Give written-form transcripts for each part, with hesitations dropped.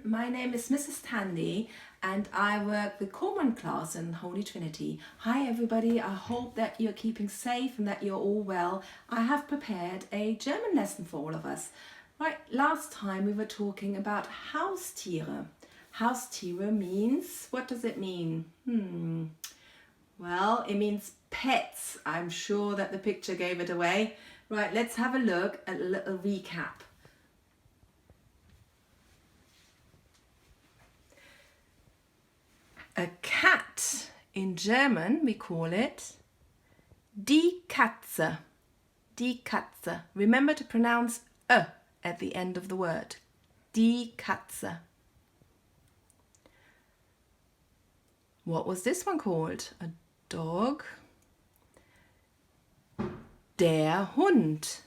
my name is Mrs. Tandy and I work with Common Class in Holy Trinity. Hi everybody, I hope that you're keeping safe and that you're all well. I have prepared a German lesson for all of us. Right, last time we were talking about Haustiere. Haustiere means, what does it mean? Well, it means pets. I'm sure that the picture gave it away. Right, let's have a look at a little recap. A cat, in German we call it die Katze. Die Katze. Remember to pronounce at the end of the word. Die Katze. What was this one called? A dog? Der Hund.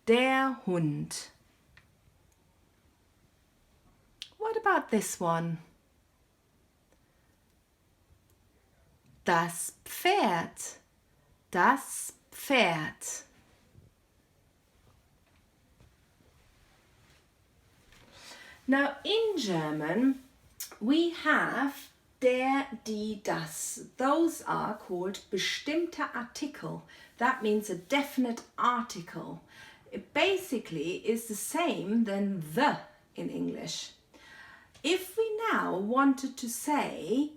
Der Hund. What about this one? Das Pferd. Das Pferd. Now in German we have der, die, das. Those are called bestimmte Artikel. That means a definite article. It basically is the same than the in English. If we now wanted to say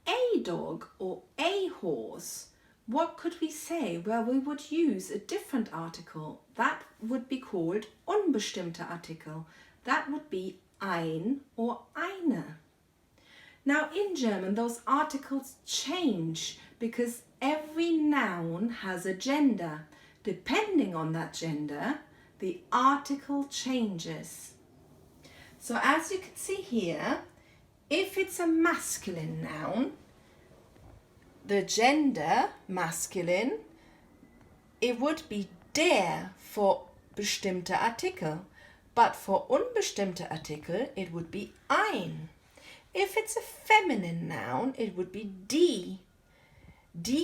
a dog or a horse, what could we say? Well, we would use a different article. That would be called unbestimmte Artikel. That would be ein or eine. Now in German those articles change because every noun has a gender. Depending on that gender, the article changes. So as you can see here, if it's a masculine noun, the gender masculine, it would be der for bestimmte Artikel. But for unbestimmte Artikel, it would be ein. If it's a feminine noun, it would be die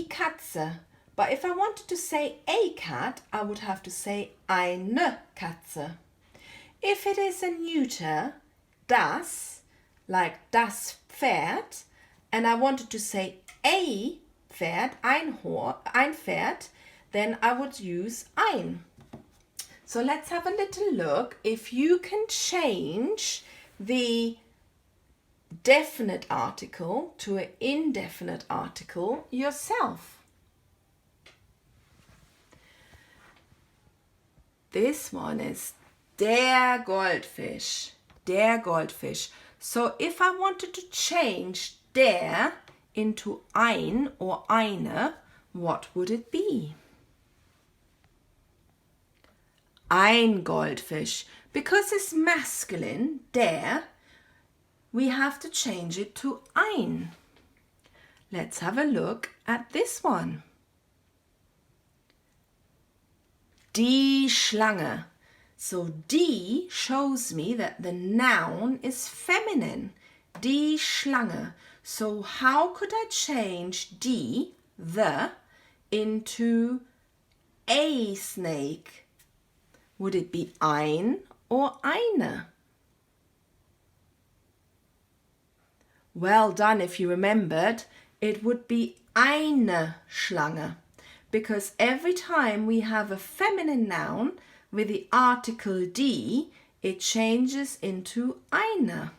Katze. But if I wanted to say a cat, I would have to say eine Katze. If it is a neuter, das, like das Pferd, and I wanted to say a Pferd, ein Pferd, then I would use ein. So let's have a little look if you can change the definite article to an indefinite article yourself. This one is der Goldfisch. Der Goldfisch. So if I wanted to change der into ein or eine, what would it be? Ein Goldfisch. Because it's masculine, der, we have to change it to ein. Let's have a look at this one. Die Schlange. So die shows me that the noun is feminine. Die Schlange. So how could I change die, the, into a snake? Would it be ein or eine? Well done if you remembered. It would be eine Schlange. Because every time we have a feminine noun with the article die, it changes into eine.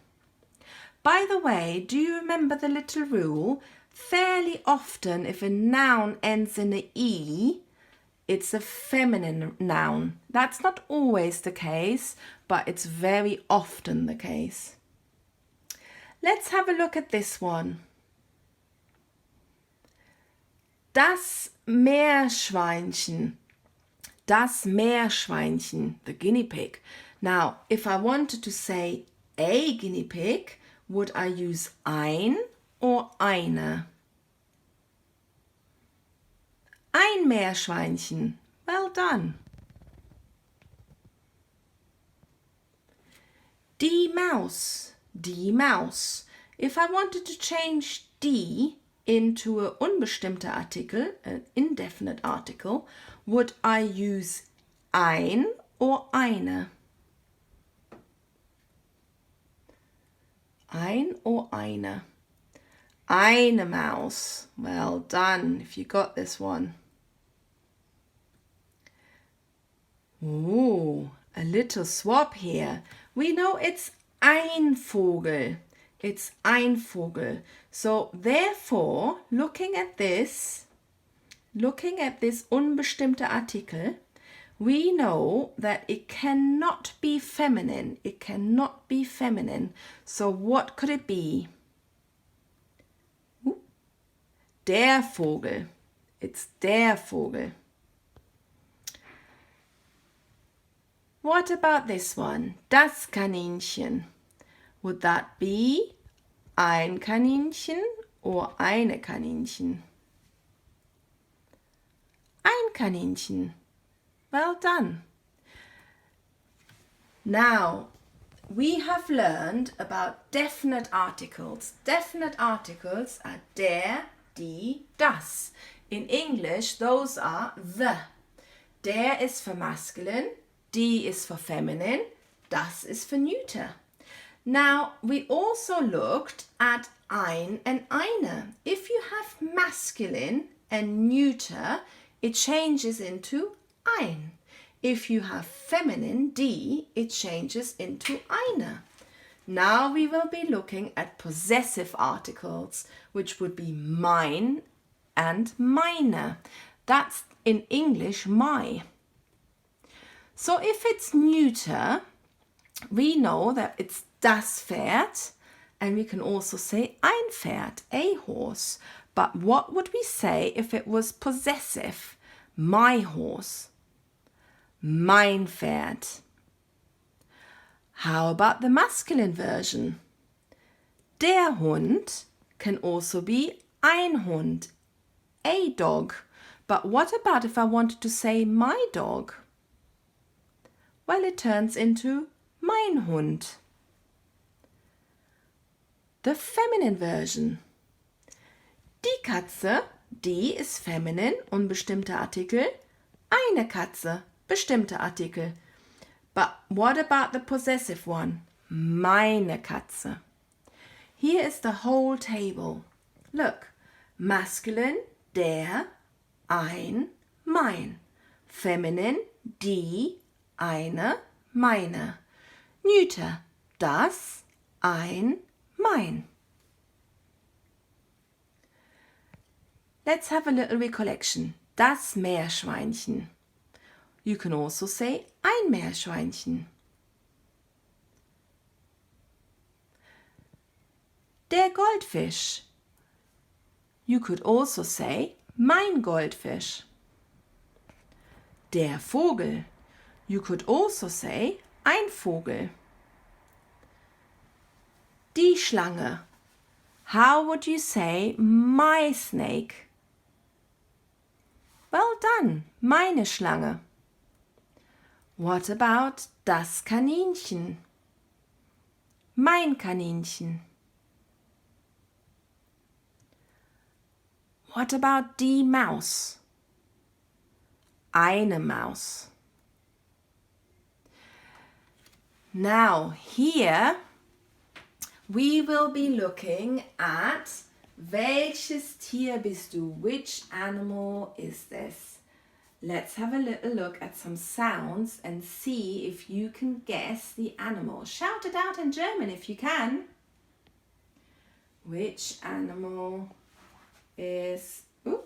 By the way, do you remember the little rule? Fairly often if a noun ends in a e, it's a feminine noun. That's not always the case, but it's very often the case. Let's have a look at this one. Das Meerschweinchen. Das Meerschweinchen, the guinea pig. Now, if I wanted to say a guinea pig, would I use ein or eine? Ein Meerschweinchen. Well done. Die Maus. Die Maus. If I wanted to change die into an unbestimmter Artikel, an indefinite article, would I use ein or eine? Ein or eine? Eine Maus. Well done if you got this one. Ooh, a little swap here. We know it's ein Vogel. It's ein Vogel. So therefore, looking at this unbestimmte Artikel, we know that it cannot be feminine. It cannot be feminine. So what could it be? Der Vogel. It's der Vogel. What about this one? Das Kaninchen. Would that be ein Kaninchen or eine Kaninchen? Ein Kaninchen. Well done. Now, we have learned about definite articles. Definite articles are der, die, das. In English, those are the. Der is for masculine, die is for feminine, das is for neuter. Now, we also looked at ein and eine. If you have masculine and neuter, it changes into ein. If you have feminine, die, it changes into eine. Now we will be looking at possessive articles, which would be mein and meine. That's in English my. So if it's neuter, we know that it's das Pferd, and we can also say ein Pferd, a horse. But what would we say if it was possessive? My horse, mein Pferd. How about the masculine version? Der Hund can also be ein Hund, a dog. But what about if I wanted to say my dog? Well, it turns into mein Hund. The feminine version. Die Katze, die ist feminine, unbestimmter Artikel. Eine Katze, bestimmter Artikel. But what about the possessive one? Meine Katze. Here is the whole table. Look, masculine, der, ein, mein. Feminine, die, eine, meine. Neuter, das, ein, mein. Let's have a little recollection. Das Meerschweinchen. You can also say ein Meerschweinchen. Der Goldfisch. You could also say mein Goldfisch. Der Vogel. You could also say ein Vogel. Die Schlange. How would you say my snake? Well done, meine Schlange. What about das Kaninchen? Mein Kaninchen. What about die Maus? Eine Maus. Now here we will be looking at welches Tier bist du? Which animal is this? Let's have a little look at some sounds and see if you can guess the animal. Shout it out in German if you can. Which animal is... Ooh,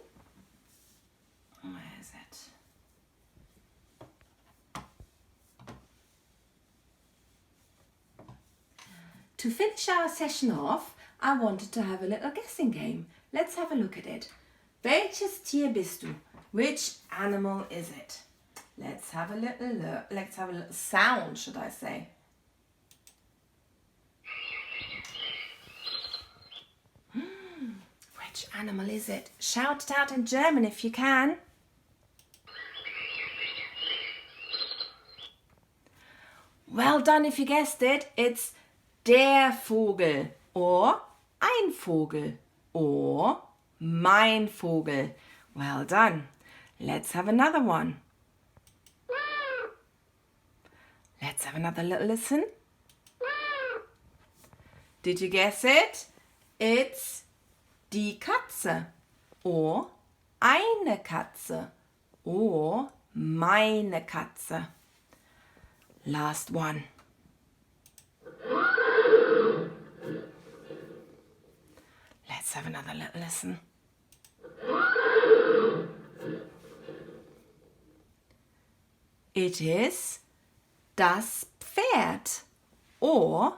where is it? To finish our session off, I wanted to have a little guessing game. Let's have a look at it. Welches Tier bist du? Which animal is it? Let's have a little look. Let's have a little sound, should I say. Which animal is it? Shout it out in German if you can. Well done if you guessed it. It's der Vogel or ein Vogel or mein Vogel. Well done. Let's have another one. Let's have another little listen. Did you guess it? It's die Katze or eine Katze or meine Katze. Last one. Let's have another little listen. It is das Pferd or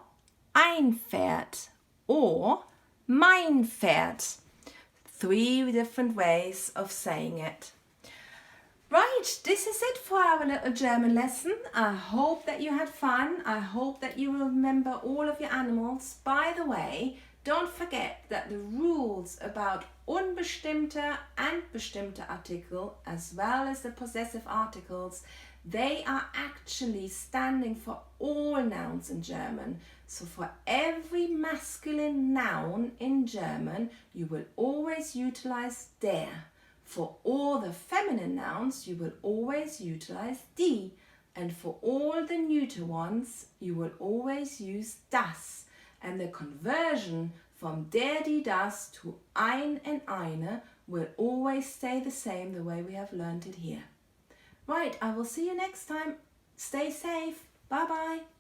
ein Pferd or mein Pferd. 3 different ways of saying it. Right, this is it for our little German lesson. I hope that you had fun. I hope that you will remember all of your animals. By the way, don't forget that the rules about unbestimmte and bestimmte Artikel, as well as the possessive articles, they are actually standing for all nouns in German. So for every masculine noun in German, you will always utilize der. For all the feminine nouns, you will always utilize die. And for all the neuter ones, you will always use das. And the conversion from der, die, das to ein and eine will always stay the same the way we have learned it here. Right, I will see you next time. Stay safe. Bye bye.